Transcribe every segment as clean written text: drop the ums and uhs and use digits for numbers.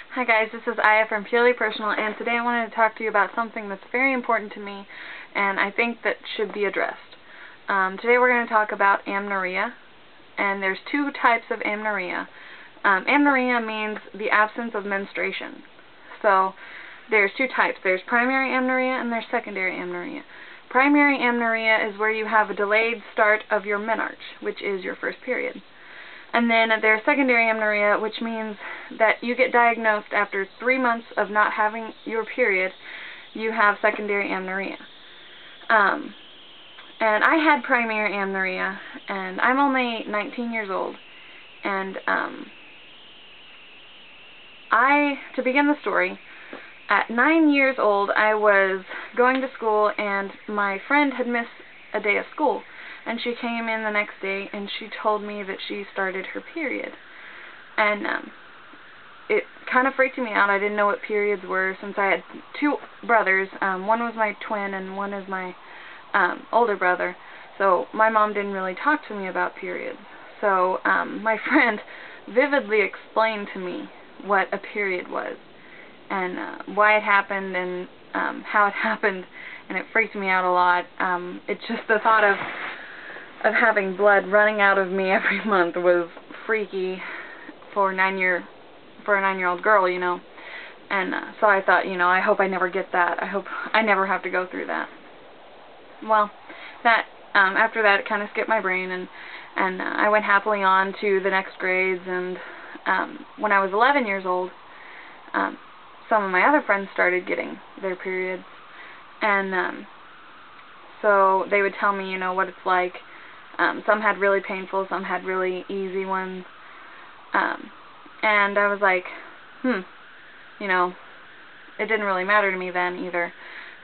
Hi guys, this is Aya from Purely Personal, and today I wanted to talk to you about something that's very important to me, and I think that should be addressed. Today we're going to talk about amenorrhea, and there's two types of amenorrhea. Amenorrhea means the absence of menstruation. So there's two types. There's primary amenorrhea and there's secondary amenorrhea. Primary amenorrhea is where you have a delayed start of your menarche, which is your first period. And then there's secondary amenorrhea, which means that you get diagnosed after 3 months of not having your period, you have secondary amenorrhea. And I had primary amenorrhea, and I'm only 19 years old. And to begin the story, at 9 years old, I was going to school, and my friend had missed a day of school. And she came in the next day and she told me that she started her period. And it kind of freaked me out. I didn't know what periods were, since I had two brothers. One was my twin and one is my older brother. So my mom didn't really talk to me about periods. So my friend vividly explained to me what a period was and why it happened and how it happened, and it freaked me out a lot. It's just the thought of having blood running out of me every month was freaky for a 9-year-old girl, you know. And so I thought, you know, I hope I never get that. I hope I never have to go through that. Well, that after that, it kind of skipped my brain, and I went happily on to the next grades. And when I was 11 years old, some of my other friends started getting their periods, and so they would tell me, you know, what it's like. Some had really painful, some had really easy ones, and I was like, you know, it didn't really matter to me then either.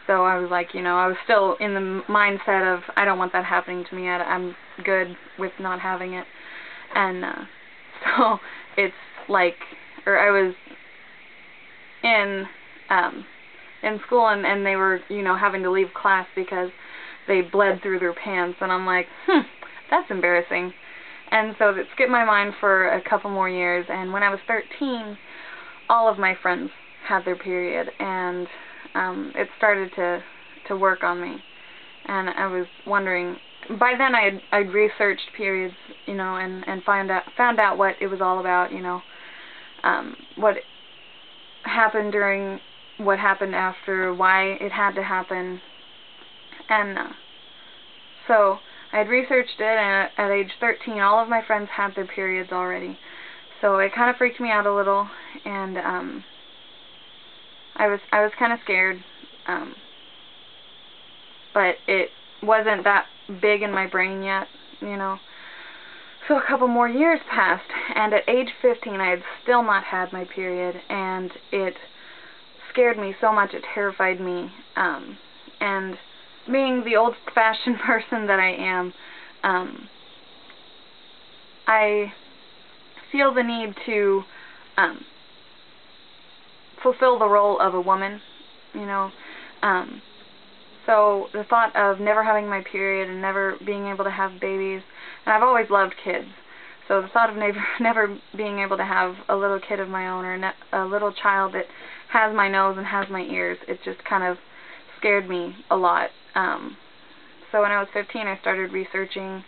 So I was like, you know, I was still in the mindset of, I don't want that happening to me, I'm good with not having it. And so it's like, or I was in school, and they were, you know, having to leave class because they bled through their pants, and I'm like, that's embarrassing. And so it skipped my mind for a couple more years, and when I was 13, all of my friends had their period, and it started to work on me. And I was wondering, by then I'd researched periods, you know, and found out what it was all about, you know, what happened during, what happened after, why it had to happen. And so I had researched it, and at age 13, all of my friends had their periods already. So it kind of freaked me out a little, and I was kind of scared, but it wasn't that big in my brain yet, you know. So a couple more years passed, and at age 15, I had still not had my period, and it scared me so much, it terrified me, and being the old-fashioned person that I am, I feel the need to fulfill the role of a woman, you know. So the thought of never having my period and never being able to have babies, and I've always loved kids, so the thought of never being able to have a little kid of my own, or a little child that has my nose and has my ears, it just kind of scared me a lot. So when I was 15, I started researching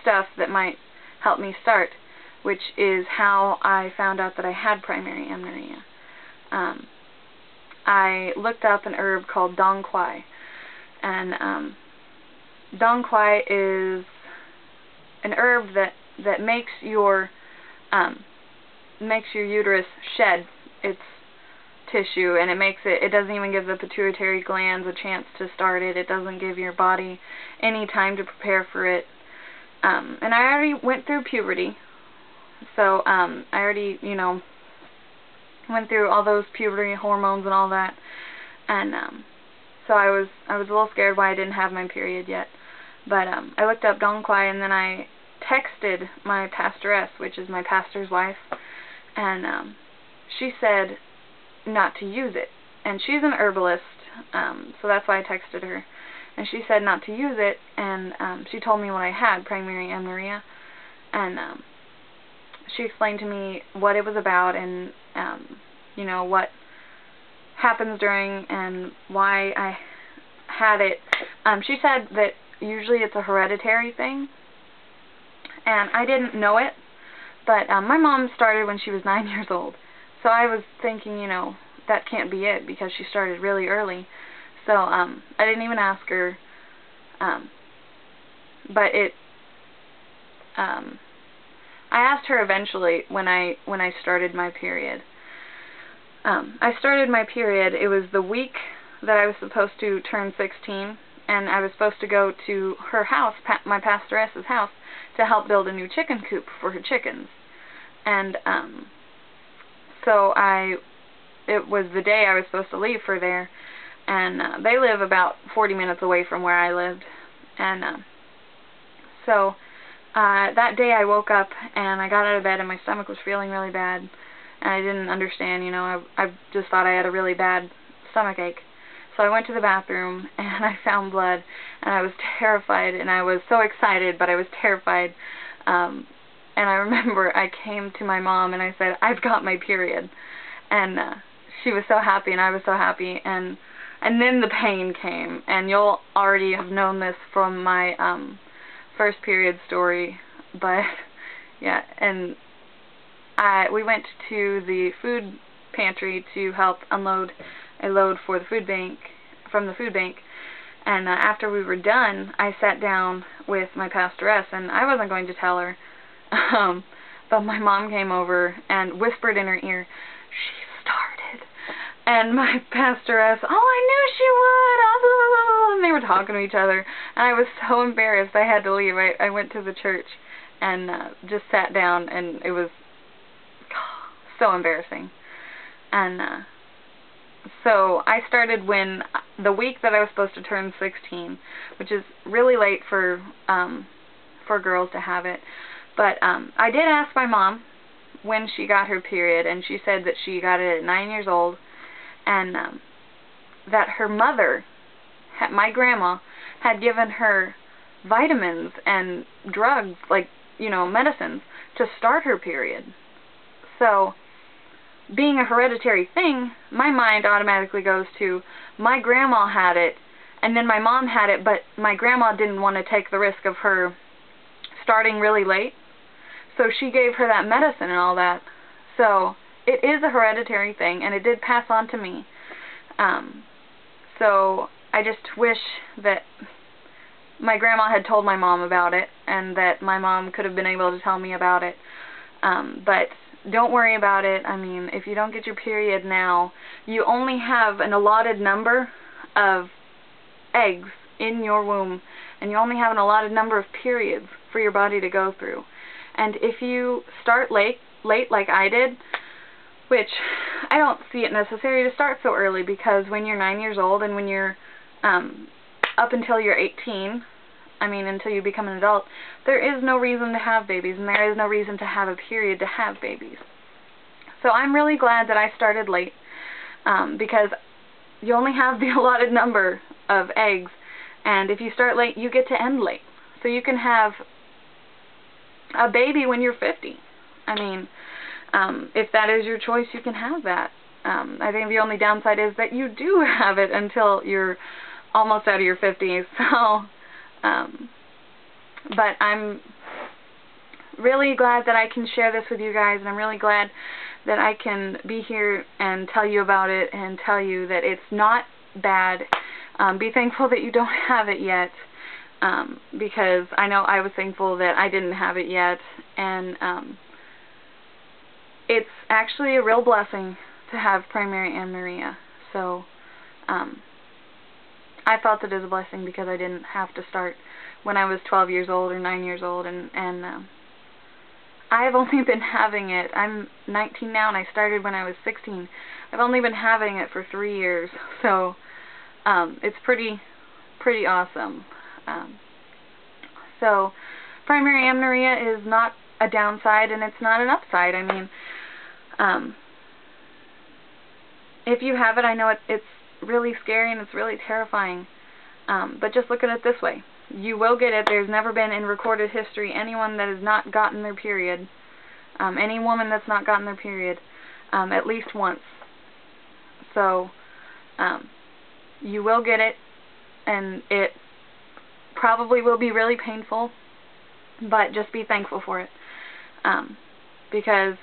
stuff that might help me start, which is how I found out that I had primary amenorrhea. I looked up an herb called dong quai, and dong quai is an herb that makes your uterus shed its tissue, and it doesn't even give the pituitary glands a chance to start it. It doesn't give your body any time to prepare for it. And I already went through puberty, so I already, you know, went through all those puberty hormones and all that, and so I was a little scared why I didn't have my period yet. But I looked up dong quai, and then I texted my pastoress, which is my pastor's wife, and she said not to use it. And she's an herbalist, so that's why I texted her. And she said not to use it, and she told me what I had, primary amenorrhea. And she explained to me what it was about and, you know, what happens during and why I had it. She said that usually it's a hereditary thing, and I didn't know it, but my mom started when she was 9 years old, so I was thinking, you know, that can't be it because she started really early. So I didn't even ask her, but it I asked her eventually when I started my period. I started my period, it was the week that I was supposed to turn 16, and I was supposed to go to her house, my pastoress's house, to help build a new chicken coop for her chickens. And so it was the day I was supposed to leave for there, and they live about 40 minutes away from where I lived. And so that day I woke up and I got out of bed and my stomach was feeling really bad, and I didn't understand, you know, I just thought I had a really bad stomach ache. So I went to the bathroom and I found blood, and I was terrified, and I was so excited, but I was terrified. And I remember I came to my mom and I said, I've got my period. And she was so happy and I was so happy, and then the pain came, and you'll already have known this from my first period story, but yeah, and we went to the food pantry to help unload a load for the food bank, from the food bank, and after we were done, I sat down with my pastoress, and I wasn't going to tell her, but my mom came over and whispered in her ear, "She started," and my pastoress, "Oh, I knew she would," and they were talking to each other, and I was so embarrassed I had to leave. I went to the church and just sat down, and it was so embarrassing. And so I started when the week that I was supposed to turn 16, which is really late for girls to have it. But I did ask my mom when she got her period, and she said that she got it at 9 years old, and that her mother, my grandma, had given her vitamins and drugs, like, you know, medicines, to start her period. So, being a hereditary thing, my mind automatically goes to, my grandma had it, and then my mom had it, but my grandma didn't want to take the risk of her starting really late, so she gave her that medicine and all that. So it is a hereditary thing, and it did pass on to me. So I just wish that my grandma had told my mom about it, and that my mom could have been able to tell me about it. But don't worry about it. I mean, if you don't get your period now, you only have an allotted number of eggs in your womb, and you only have an allotted number of periods for your body to go through. And if you start late like I did, which I don't see it necessary to start so early, because when you're 9 years old and when you're up until you're 18, I mean until you become an adult, there is no reason to have babies, and there is no reason to have a period to have babies. So I'm really glad that I started late, because you only have the allotted number of eggs, and if you start late, you get to end late. So you can have a baby when you're 50. I mean, if that is your choice, you can have that. I think the only downside is that you do have it until you're almost out of your 50s. So, but I'm really glad that I can share this with you guys, and I'm really glad that I can be here and tell you about it and tell you that it's not bad. Be thankful that you don't have it yet, because I know I was thankful that I didn't have it yet, and it's actually a real blessing to have primary amenorrhea. So I felt it as a blessing because I didn't have to start when I was 12 years old or 9 years old, and I've only been having it. I'm 19 now, and I started when I was 16. I've only been having it for 3 years, so it's pretty awesome. So primary amenorrhea is not a downside, and it's not an upside. I mean, if you have it, I know it's really scary and it's really terrifying, but just look at it this way. You will get it. There's never been in recorded history anyone that has not gotten their period. Any woman that's not gotten their period at least once. So you will get it, and it probably will be really painful, but just be thankful for it. Because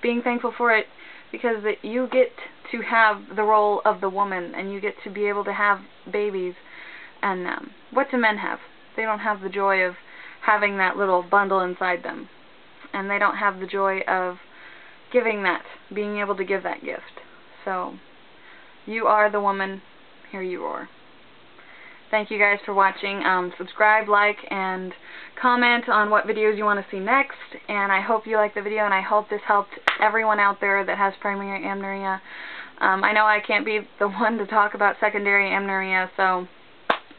being thankful for it, because you get to have the role of the woman, and you get to be able to have babies. And what do men have? They don't have the joy of having that little bundle inside them, and they don't have the joy of giving that, being able to give that gift. So you are the woman. Here you are. Thank you guys for watching. Subscribe, like, and comment on what videos you want to see next. And I hope you liked the video, and I hope this helped everyone out there that has primary amenorrhea. I know I can't be the one to talk about secondary amenorrhea, so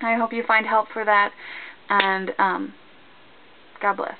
I hope you find help for that. And God bless.